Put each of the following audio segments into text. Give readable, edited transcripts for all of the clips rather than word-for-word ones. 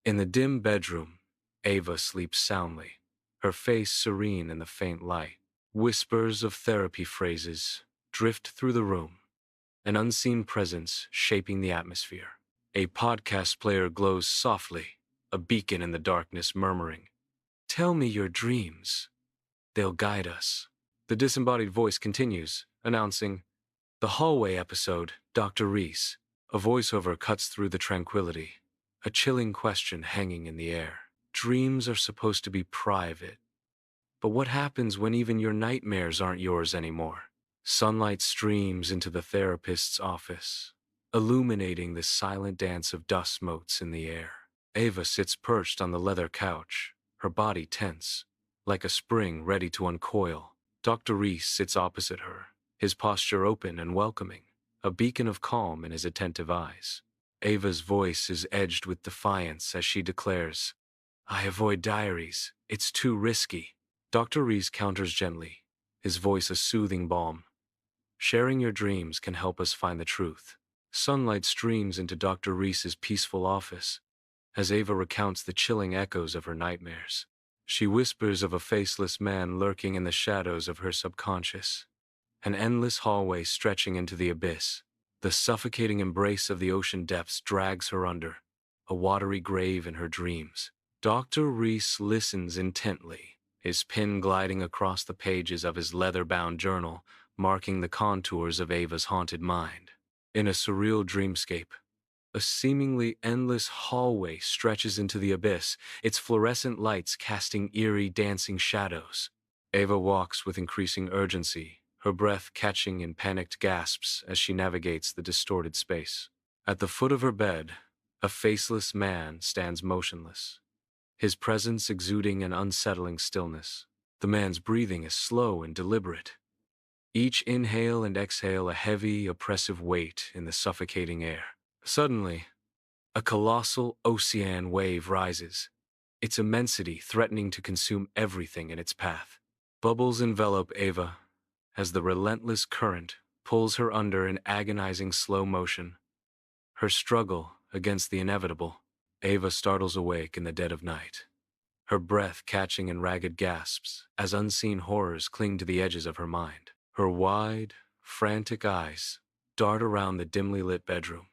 In the dim bedroom, Ava sleeps soundly, her face serene in the faint light. Whispers of therapy phrases drift through the room, an unseen presence shaping the atmosphere. A podcast player glows softly, a beacon in the darkness murmuring, "Tell me your dreams. They'll guide us." The disembodied voice continues, announcing, "The hallway episode, Dr. Rhys." A voiceover cuts through the tranquility, a chilling question hanging in the air. Dreams are supposed to be private, but what happens when even your nightmares aren't yours anymore? Sunlight streams into the therapist's office, illuminating the silent dance of dust motes in the air. Ava sits perched on the leather couch, her body tense, like a spring ready to uncoil. Dr. Rhys sits opposite her, his posture open and welcoming, a beacon of calm in his attentive eyes. Ava's voice is edged with defiance as she declares, "I avoid diaries. It's too risky." Dr. Rhys counters gently, his voice a soothing balm. "Sharing your dreams can help us find the truth." Sunlight streams into Dr. Rhys's peaceful office as Ava recounts the chilling echoes of her nightmares. She whispers of a faceless man lurking in the shadows of her subconscious, an endless hallway stretching into the abyss. The suffocating embrace of the ocean depths drags her under, a watery grave in her dreams. Dr. Rhys listens intently, his pen gliding across the pages of his leather-bound journal, marking the contours of Ava's haunted mind. In a surreal dreamscape, a seemingly endless hallway stretches into the abyss, its fluorescent lights casting eerie, dancing shadows. Ava walks with increasing urgency, her breath catching in panicked gasps as she navigates the distorted space. At the foot of her bed, a faceless man stands motionless, his presence exuding an unsettling stillness. The man's breathing is slow and deliberate, each inhale and exhale a heavy, oppressive weight in the suffocating air. Suddenly, a colossal ocean wave rises, its immensity threatening to consume everything in its path. Bubbles envelop Ava as the relentless current pulls her under in agonizing slow motion. Her struggle against the inevitable. Ava startles awake in the dead of night, her breath catching in ragged gasps as unseen horrors cling to the edges of her mind. Her wide, frantic eyes dart around the dimly lit bedroom,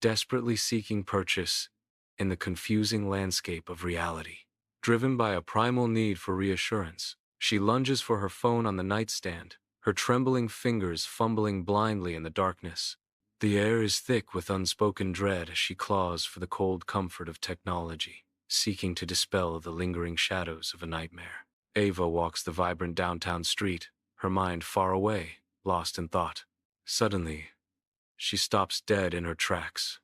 desperately seeking purchase in the confusing landscape of reality. Driven by a primal need for reassurance, she lunges for her phone on the nightstand, her trembling fingers fumbling blindly in the darkness. The air is thick with unspoken dread as she claws for the cold comfort of technology, seeking to dispel the lingering shadows of a nightmare. Ava walks the vibrant downtown street, her mind far away, lost in thought. Suddenly, she stops dead in her tracks,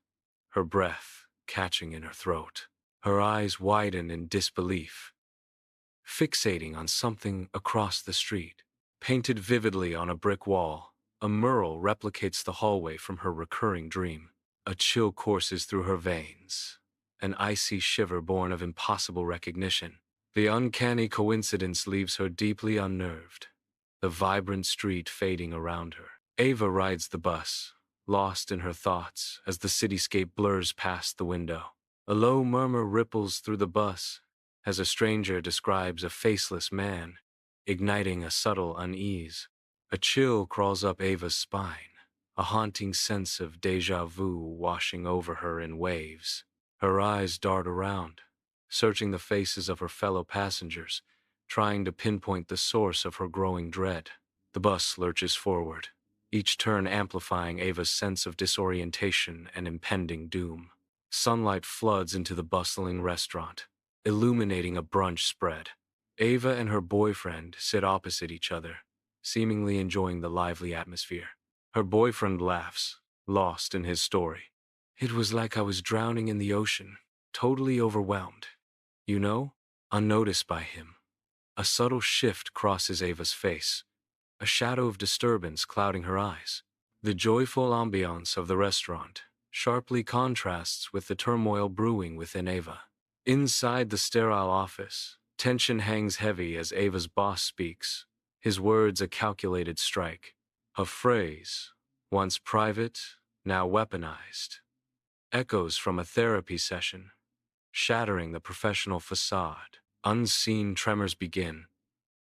her breath catching in her throat. Her eyes widen in disbelief, fixating on something across the street. Painted vividly on a brick wall, a mural replicates the hallway from her recurring dream. A chill courses through her veins, an icy shiver born of impossible recognition. The uncanny coincidence leaves her deeply unnerved, the vibrant street fading around her. Ava rides the bus, lost in her thoughts as the cityscape blurs past the window. A low murmur ripples through the bus as a stranger describes a faceless man, igniting a subtle unease. A chill crawls up Ava's spine, a haunting sense of déjà vu washing over her in waves. Her eyes dart around, searching the faces of her fellow passengers, trying to pinpoint the source of her growing dread. The bus lurches forward, each turn amplifying Ava's sense of disorientation and impending doom. Sunlight floods into the bustling restaurant, illuminating a brunch spread. Ava and her boyfriend sit opposite each other, seemingly enjoying the lively atmosphere. Her boyfriend laughs, lost in his story. "It was like I was drowning in the ocean, totally overwhelmed. You know?" Unnoticed by him, a subtle shift crosses Ava's face, a shadow of disturbance clouding her eyes. The joyful ambiance of the restaurant sharply contrasts with the turmoil brewing within Ava. Inside the sterile office, tension hangs heavy as Ava's boss speaks, his words a calculated strike. A phrase, once private, now weaponized, echoes from a therapy session, shattering the professional facade. Unseen tremors begin,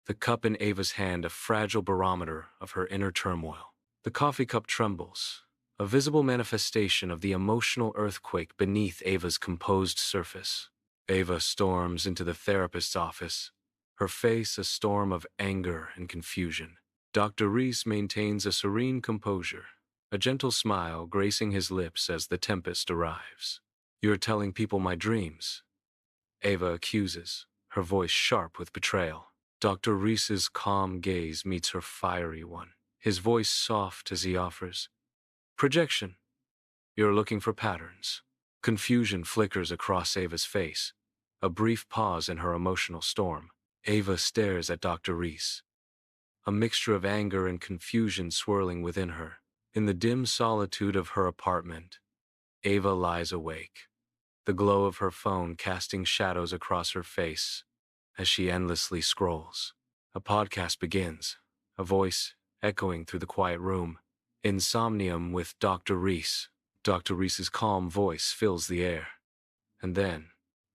the cup in Ava's hand a fragile barometer of her inner turmoil. The coffee cup trembles, a visible manifestation of the emotional earthquake beneath Ava's composed surface. Ava storms into the therapist's office, her face a storm of anger and confusion. Dr. Rhys maintains a serene composure, a gentle smile gracing his lips as the tempest arrives. "You're telling people my dreams," Ava accuses, her voice sharp with betrayal. Dr. Rhys's calm gaze meets her fiery one, his voice soft as he offers, "Projection. You're looking for patterns." Confusion flickers across Ava's face, a brief pause in her emotional storm. Ava stares at Dr. Rhys, a mixture of anger and confusion swirling within her. In the dim solitude of her apartment, Ava lies awake, the glow of her phone casting shadows across her face as she endlessly scrolls. A podcast begins, a voice echoing through the quiet room. "Insomnium with Dr. Rhys." Dr. Rhys's calm voice fills the air. And then,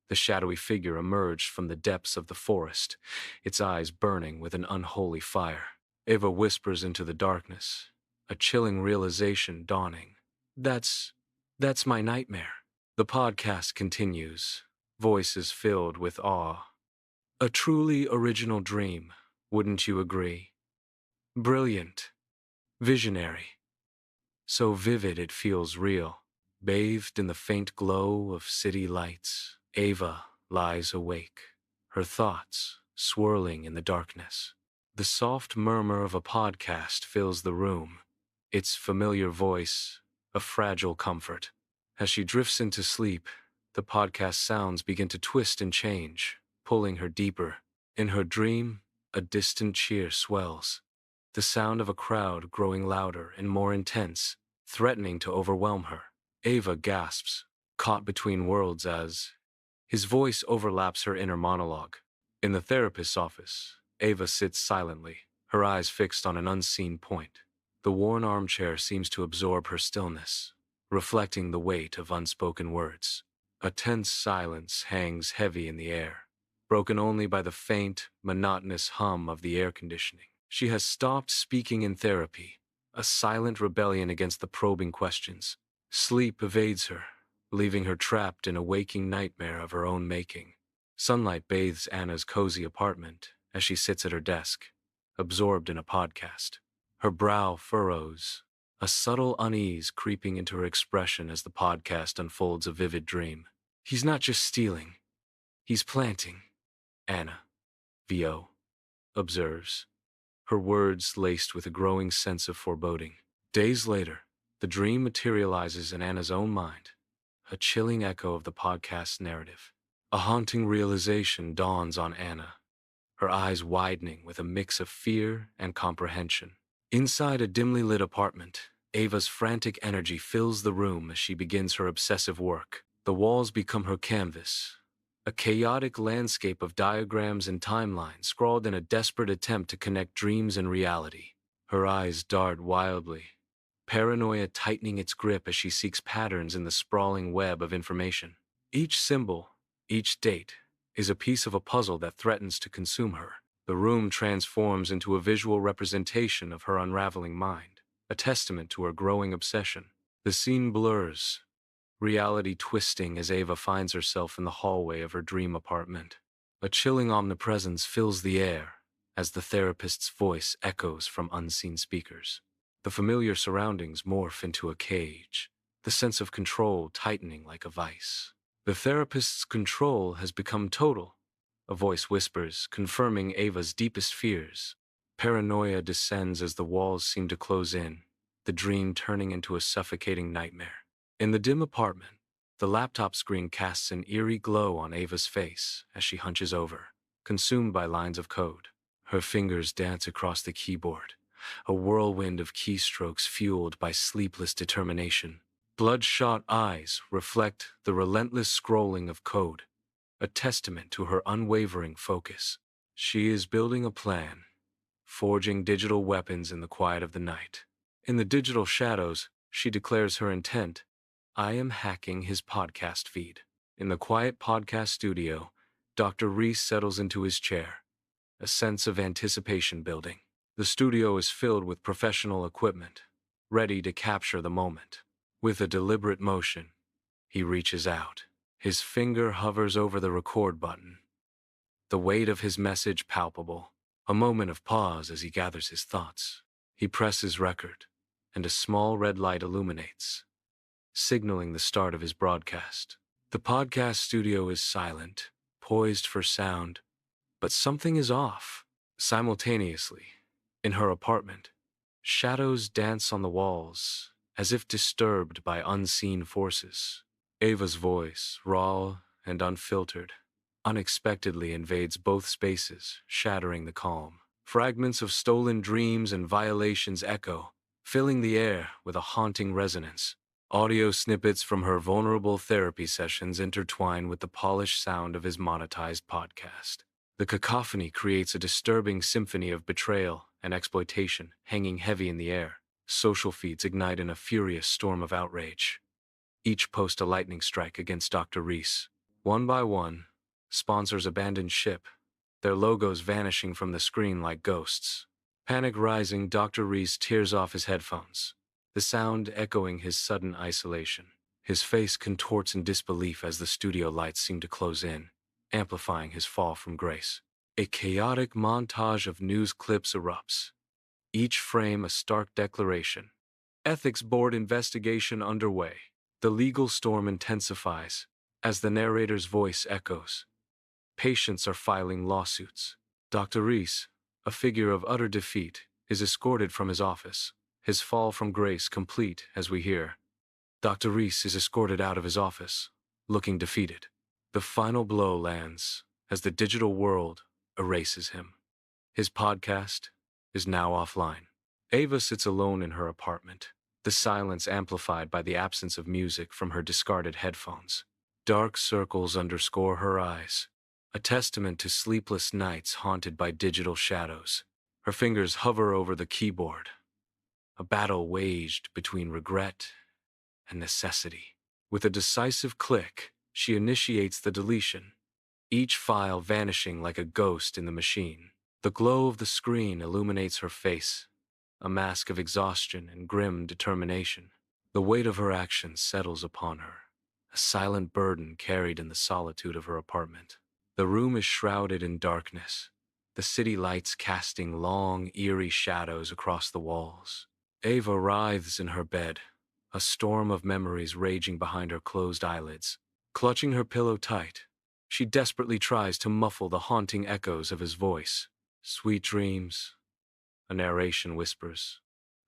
the shadowy figure emerged from the depths of the forest, its eyes burning with an unholy fire. Ava whispers into the darkness, a chilling realization dawning. That's my nightmare." The podcast continues, voices filled with awe. "A truly original dream, wouldn't you agree? Brilliant, visionary, so vivid it feels real." Bathed in the faint glow of city lights, Ava lies awake, her thoughts swirling in the darkness. The soft murmur of a podcast fills the room, its familiar voice a fragile comfort. As she drifts into sleep, the podcast sounds begin to twist and change, pulling her deeper. In her dream, a distant cheer swells, the sound of a crowd growing louder and more intense, threatening to overwhelm her. Ava gasps, caught between worlds as his voice overlaps her inner monologue. In the therapist's office, Ava sits silently, her eyes fixed on an unseen point. The worn armchair seems to absorb her stillness, reflecting the weight of unspoken words. A tense silence hangs heavy in the air, broken only by the faint, monotonous hum of the air conditioning. She has stopped speaking in therapy, a silent rebellion against the probing questions. Sleep evades her, leaving her trapped in a waking nightmare of her own making. Sunlight bathes Anna's cozy apartment as she sits at her desk, absorbed in a podcast. Her brow furrows, a subtle unease creeping into her expression as the podcast unfolds a vivid dream. "He's not just stealing, he's planting," Anna, VO, observes, her words laced with a growing sense of foreboding. Days later, the dream materializes in Anna's own mind, a chilling echo of the podcast's narrative. A haunting realization dawns on Anna, her eyes widening with a mix of fear and comprehension. Inside a dimly lit apartment, Ava's frantic energy fills the room as she begins her obsessive work. The walls become her canvas, a chaotic landscape of diagrams and timelines scrawled in a desperate attempt to connect dreams and reality. Her eyes dart wildly, paranoia tightening its grip as she seeks patterns in the sprawling web of information. Each symbol, each date, is a piece of a puzzle that threatens to consume her. The room transforms into a visual representation of her unraveling mind, a testament to her growing obsession. The scene blurs, reality twisting as Ava finds herself in the hallway of her dream apartment. A chilling omnipresence fills the air as the therapist's voice echoes from unseen speakers. The familiar surroundings morph into a cage, the sense of control tightening like a vice. "The therapist's control has become total," a voice whispers, confirming Ava's deepest fears. Paranoia descends as the walls seem to close in, the dream turning into a suffocating nightmare. In the dim apartment, the laptop screen casts an eerie glow on Ava's face as she hunches over, consumed by lines of code. Her fingers dance across the keyboard, a whirlwind of keystrokes fueled by sleepless determination. Bloodshot eyes reflect the relentless scrolling of code, a testament to her unwavering focus. She is building a plan, forging digital weapons in the quiet of the night. In the digital shadows, she declares her intent: "I am hacking his podcast feed." In the quiet podcast studio, Dr. Rhys settles into his chair, a sense of anticipation building. The studio is filled with professional equipment, ready to capture the moment. With a deliberate motion, he reaches out. His finger hovers over the record button, the weight of his message palpable. A moment of pause as he gathers his thoughts. He presses record, and a small red light illuminates, signaling the start of his broadcast. The podcast studio is silent, poised for sound, but something is off. Simultaneously, in her apartment, shadows dance on the walls, as if disturbed by unseen forces. Ava's voice, raw and unfiltered, unexpectedly invades both spaces, shattering the calm. Fragments of stolen dreams and violations echo, filling the air with a haunting resonance. Audio snippets from her vulnerable therapy sessions intertwine with the polished sound of his monetized podcast. The cacophony creates a disturbing symphony of betrayal and exploitation, hanging heavy in the air. Social feeds ignite in a furious storm of outrage, each post a lightning strike against Dr. Rhys. One by one, sponsors abandon ship, their logos vanishing from the screen like ghosts. Panic rising, Dr. Rhys tears off his headphones, the sound echoing his sudden isolation. His face contorts in disbelief as the studio lights seem to close in, amplifying his fall from grace. A chaotic montage of news clips erupts, each frame a stark declaration. Ethics Board investigation underway. The legal storm intensifies as the narrator's voice echoes. Patients are filing lawsuits. Dr. Rhys, a figure of utter defeat, is escorted from his office, his fall from grace complete as we hear. Dr. Rhys is escorted out of his office, looking defeated. The final blow lands as the digital world erases him. His podcast is now offline. Ava sits alone in her apartment, the silence amplified by the absence of music from her discarded headphones. Dark circles underscore her eyes, a testament to sleepless nights haunted by digital shadows. Her fingers hover over the keyboard, a battle waged between regret and necessity. With a decisive click, she initiates the deletion, each file vanishing like a ghost in the machine. The glow of the screen illuminates her face, a mask of exhaustion and grim determination. The weight of her actions settles upon her, a silent burden carried in the solitude of her apartment. The room is shrouded in darkness, the city lights casting long, eerie shadows across the walls. Ava writhes in her bed, a storm of memories raging behind her closed eyelids. Clutching her pillow tight, she desperately tries to muffle the haunting echoes of his voice. Sweet dreams, a narration whispers,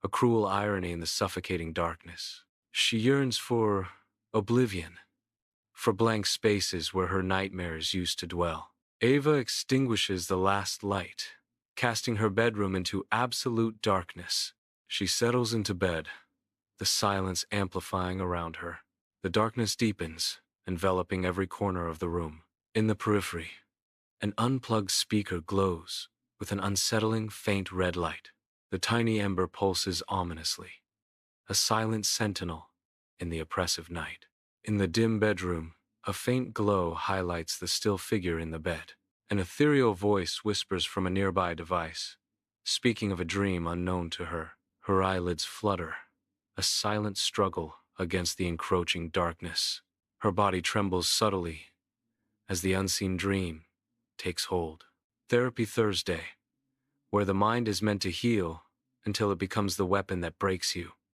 a cruel irony in the suffocating darkness. She yearns for oblivion, for blank spaces where her nightmares used to dwell. Ava extinguishes the last light, casting her bedroom into absolute darkness. She settles into bed, the silence amplifying around her. The darkness deepens, enveloping every corner of the room. In the periphery, an unplugged speaker glows with an unsettling, faint red light. The tiny ember pulses ominously, a silent sentinel in the oppressive night. In the dim bedroom, a faint glow highlights the still figure in the bed. An ethereal voice whispers from a nearby device, speaking of a dream unknown to her. Her eyelids flutter, a silent struggle against the encroaching darkness. Her body trembles subtly as the unseen dream takes hold. Therapy Thursday, where the mind is meant to heal until it becomes the weapon that breaks you.